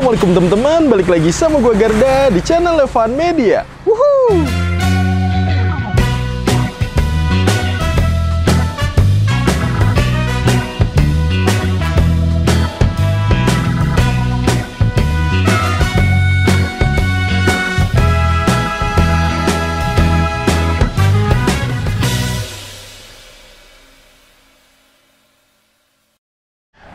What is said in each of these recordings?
Assalamualaikum teman-teman, balik lagi sama gue Garda di channel Levan Media. Wuhuu.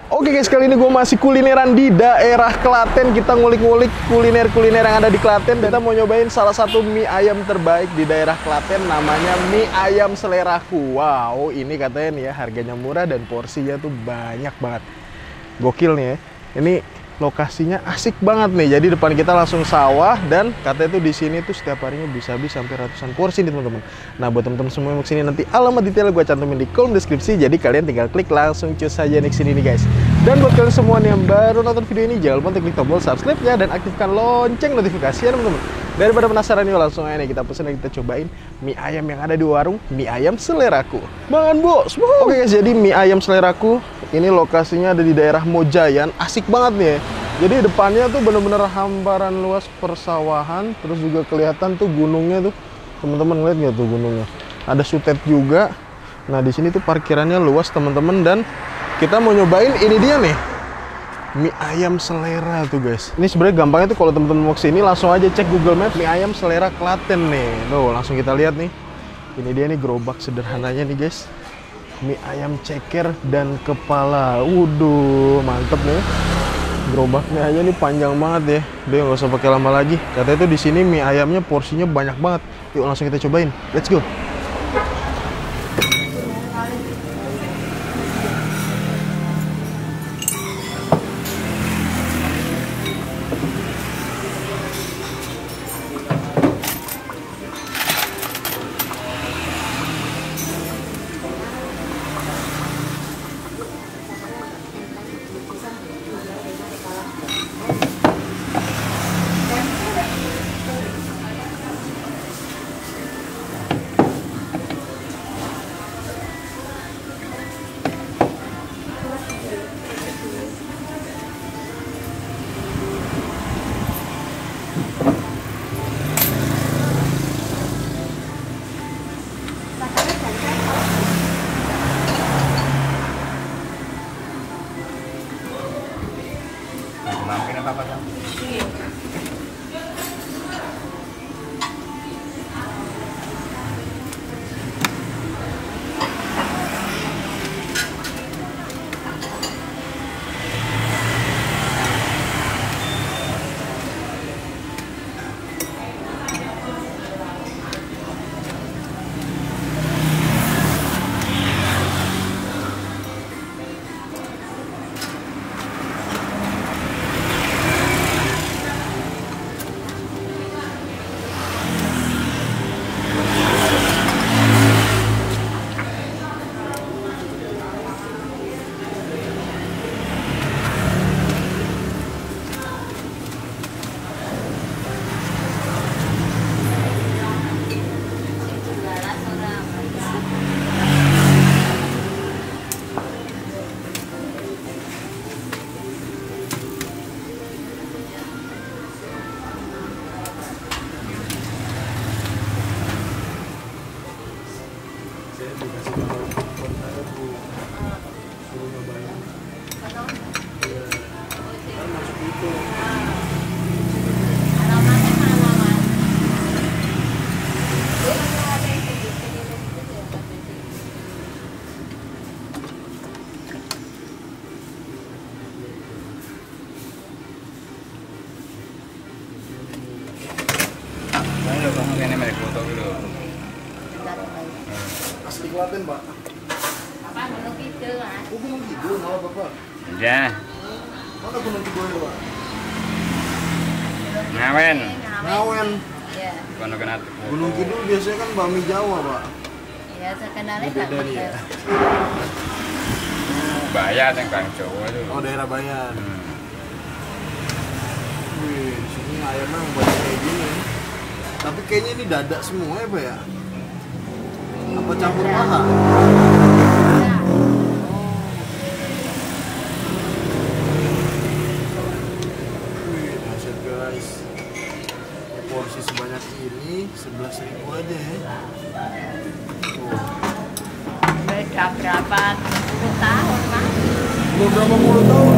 Oke guys, kali ini gue masih kulineran di daerah Klaten. Kita ngulik-ngulik kuliner-kuliner yang ada di Klaten. Kita mau nyobain salah satu mie ayam terbaik di daerah Klaten. Namanya Mie Ayam Seleraku. Wow, ini katanya nih ya, harganya murah dan porsinya tuh banyak banget. Gokil nih ya. Ini lokasinya asik banget nih. Jadi depan kita langsung sawah dan katanya tuh di sini tuh setiap harinya bisa habis sampai ratusan porsi nih teman-teman. Nah buat teman-teman semua yang mau kesini, nanti alamat detail gue cantumin di kolom deskripsi. Jadi kalian tinggal klik langsung cus aja nih kesini nih guys. Dan buat kalian semua nih yang baru nonton video ini, jangan lupa untuk klik tombol subscribe-nya dan aktifkan lonceng notifikasi ya teman-teman. Daripada penasaran yuk langsung aja nih kita pesen dan kita cobain mie ayam yang ada di warung Mie Ayam Seleraku. Mangan bos. Oke guys, jadi Mie Ayam Seleraku ini lokasinya ada di daerah Mojayan. Asik banget nih ya. Jadi depannya tuh bener-bener hamparan luas persawahan, terus juga kelihatan tuh gunungnya tuh. Teman-teman ngeliat nggak tuh gunungnya? Ada sutet juga. Nah di sini tuh parkirannya luas teman-teman, dan kita mau nyobain ini dia nih, mie ayam selera tuh guys. Ini sebenarnya gampangnya tuh kalau teman-teman mau kesini langsung aja cek Google Maps Mie Ayam Selera Klaten nih. Tuh langsung kita lihat nih. Ini dia nih gerobak sederhananya nih guys. Mie ayam ceker dan kepala. Waduh, mantep nih. Gerobaknya aja nih panjang banget ya. Udah nggak usah pakai lama lagi. Katanya tuh di sini mie ayamnya porsinya banyak banget. Yuk langsung kita cobain. Let's go. Asli Klaten, Pak. Apa Gunung Kidul, Mas? Oh, Gunung Kidul, malah Bapak. Ya. Mana Gunung Kidul itu, Pak? Ngawen. Ngawen. Iya. Gunung Kidul biasanya kan bakmi Jawa, Pak. Iya, terkenalnya Ini beda nih ya. Bayan yang Bang Jawa itu. Oh, daerah Bayan. Wih, di sini ayamnya banyak kayak gini. Tapi kayaknya ini dada semua ya, Pak ya? Apa campur paha? Wih, udah berapa 10 tahun mas. Udah berapa puluh tahun?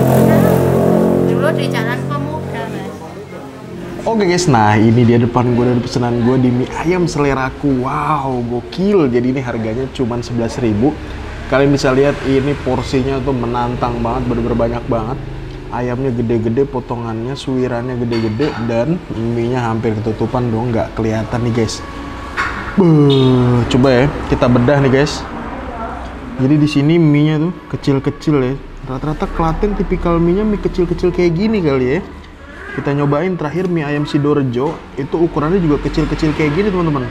Dulu di Jalan Pemuda mas. Oke guys, nah ini dia depan gue dari pesanan gue di mie ayam seleraku. Wow, gokil. Jadi ini harganya cuma 11.000. Kalian bisa lihat ini porsinya tuh menantang banget, bener-bener banyak banget. Ayamnya gede-gede, potongannya, suirannya gede-gede, dan mie-nya hampir ketutupan dong, nggak kelihatan nih guys. Coba ya, kita bedah nih guys. Jadi di sini mie-nya tuh kecil-kecil ya. Rata-rata Klaten tipikal mie-nya mie kecil-kecil kayak gini kali ya. Kita nyobain terakhir mie ayam Sidorejo, itu ukurannya juga kecil-kecil kayak gini teman-teman.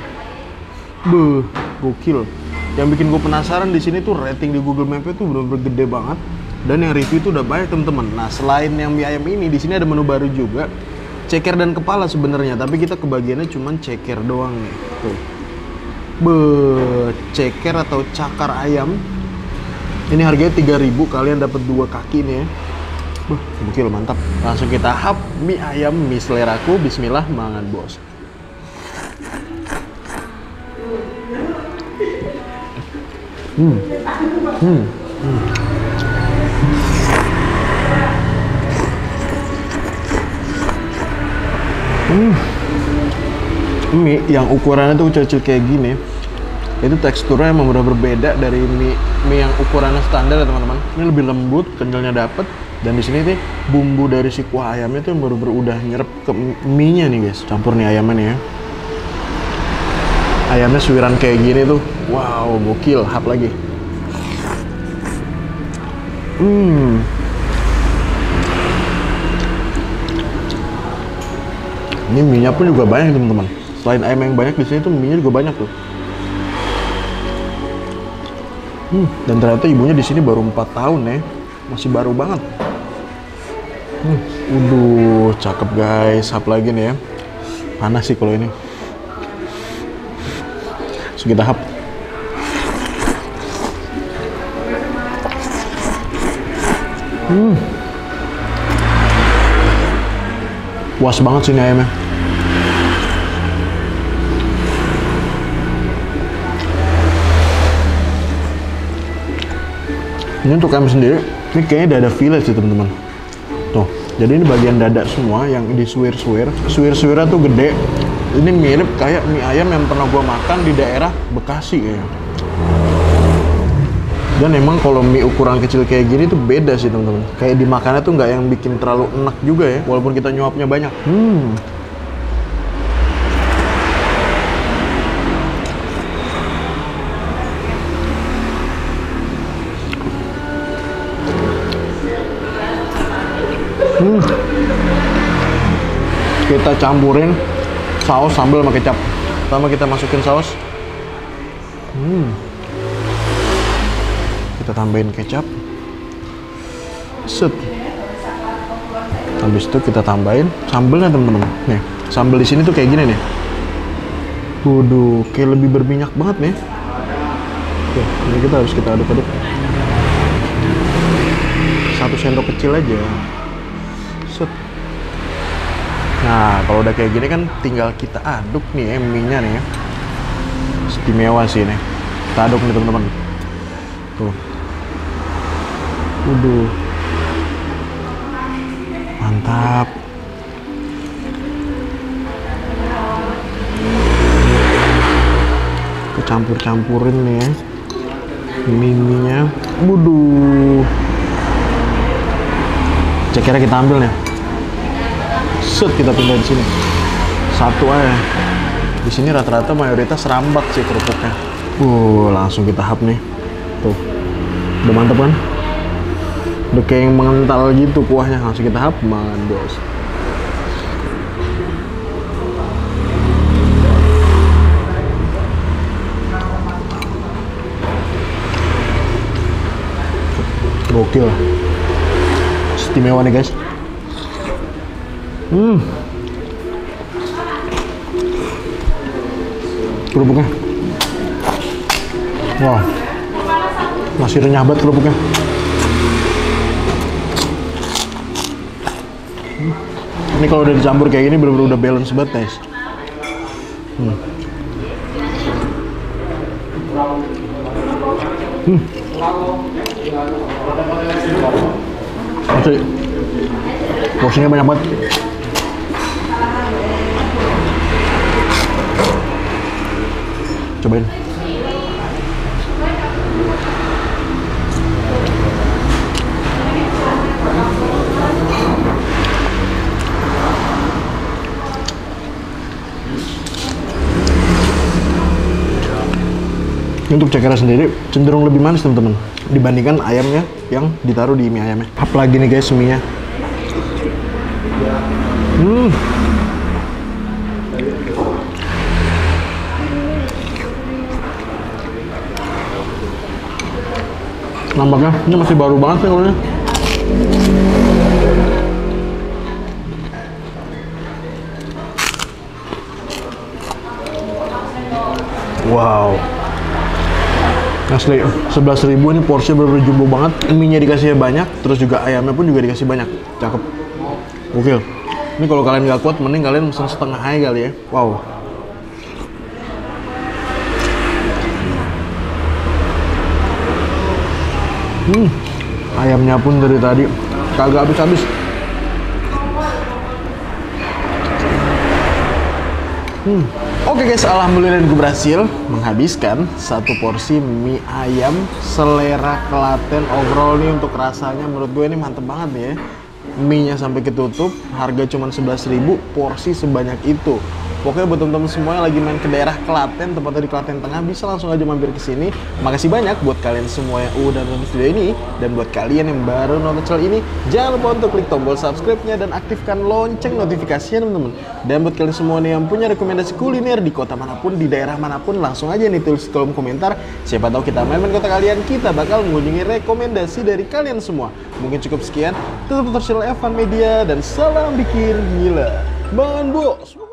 Gokil. Yang bikin gue penasaran di sini tuh rating di Google Maps itu bener-bener gede banget. Dan yang review itu udah banyak teman-teman. Nah selain yang mie ayam ini, di sini ada menu baru juga, ceker dan kepala sebenarnya. Tapi kita kebagiannya cuma ceker doang nih. Tuh. Ceker atau cakar ayam. Ini harganya 3.000. Kalian dapat 2 kaki nih ya. Gokil, mantap. Langsung kita hap mie ayam mie seleraku. Bismillah, mangan bos. Mie yang ukurannya tuh kecil-kecil kayak gini, itu teksturnya emang benar berbeda dari mie yang ukurannya standar ya teman-teman. Ini lebih lembut, kenyalnya dapet, dan di sini nih bumbu dari si kuah ayamnya tuh benar-benar udah nyerap ke mie-nya nih guys. Campur nih ayamnya nih ya. Ayamnya suiran kayak gini tuh, wow, gokil. Hap lagi. Ini mie-nya pun juga banyak teman-teman. Selain ayam yang banyak, di sini tuh mie-nya juga banyak tuh. Dan ternyata ibunya di sini baru 4 tahun ya, masih baru banget. Cakep guys. Hap lagi nih ya. Panas sih kalau ini. Terus kita hap. Puas banget sih ini ayamnya. Ini untuk ayam sendiri, ini kayaknya dada fillet sih teman-teman. Tuh, jadi ini bagian dada semua yang disuir-suir. Suir-suirnya tuh gede. Ini mirip kayak mie ayam yang pernah gua makan di daerah Bekasi kayaknya. Dan emang kalau mie ukuran kecil kayak gini tuh beda sih teman-teman. Kayak dimakannya tuh nggak yang bikin terlalu enak juga ya, walaupun kita nyuapnya banyak. Kita campurin saus sambal sama kecap. Pertama kita masukin saus. Kita tambahin kecap. Set. Habis itu kita tambahin sambalnya teman-teman. Nih, sambal di sini tuh kayak gini nih. Waduh, kayak lebih berminyak banget nih. Oke, ini kita harus kita aduk-aduk. 1 sendok kecil aja. Set. Nah, kalau udah kayak gini kan tinggal kita aduk nih ya, mie-nya nih ya. Istimewa sih nih. Kita aduk nih teman-teman. Tuh. Waduh. Mantap. Kecampur-campurin nih ya. Mie-nya. Waduh. Cekernya kita ambil nih. Set, kita pindah di sini. Satu aja. Di sini rata-rata mayoritas rambak sih kerupuknya. Langsung kita hap nih. Tuh. Udah mantep kan? Udah kayak yang mengental gitu kuahnya. Langsung kita hap, mangan bos. Gokil. Istimewa nih guys. Kerupuknya. Wah. Masih renyah banget kerupuknya. Ini kalau udah dicampur kayak gini bener-bener udah balance banget guys. Asli, porsinya banyak banget. Cobain. Untuk cekernya sendiri cenderung lebih manis teman-teman dibandingkan ayamnya yang ditaruh di mie ayamnya. Apalagi nih guys mie-nya. Nampaknya ini masih baru banget sih kalau. Wow. Asli, 11.000 ini porsi bener-bener jumbo banget. Mie-nya dikasihnya banyak, terus juga ayamnya pun juga dikasih banyak. Cakep. Gokil. Ini kalau kalian nggak kuat, mending kalian pesen setengah aja kali ya. Wow. Ayamnya pun dari tadi kagak habis-habis. Oke guys, alhamdulillah gue berhasil menghabiskan satu porsi mie ayam selera Klaten. Overall nih untuk rasanya menurut gue ini mantep banget nih ya. Mie-nya sampai ketutup, harga cuma 11.000, porsi sebanyak itu. Pokoknya buat teman-teman semua yang lagi main ke daerah Klaten, tepatnya di Klaten Tengah, bisa langsung aja mampir ke sini. Makasih banyak buat kalian semua yang udah nonton video ini, dan buat kalian yang baru nonton channel ini, jangan lupa untuk klik tombol subscribe-nya dan aktifkan lonceng notifikasinya teman-teman. Dan buat kalian semua nih yang punya rekomendasi kuliner di kota manapun, di daerah manapun, langsung aja nih tulis di kolom komentar. Siapa tahu kita main-main kota kalian, kita bakal mengunjungi rekomendasi dari kalian semua. Mungkin cukup sekian. Tetap channel Evan Media dan salam bikin gila. Bang Bos.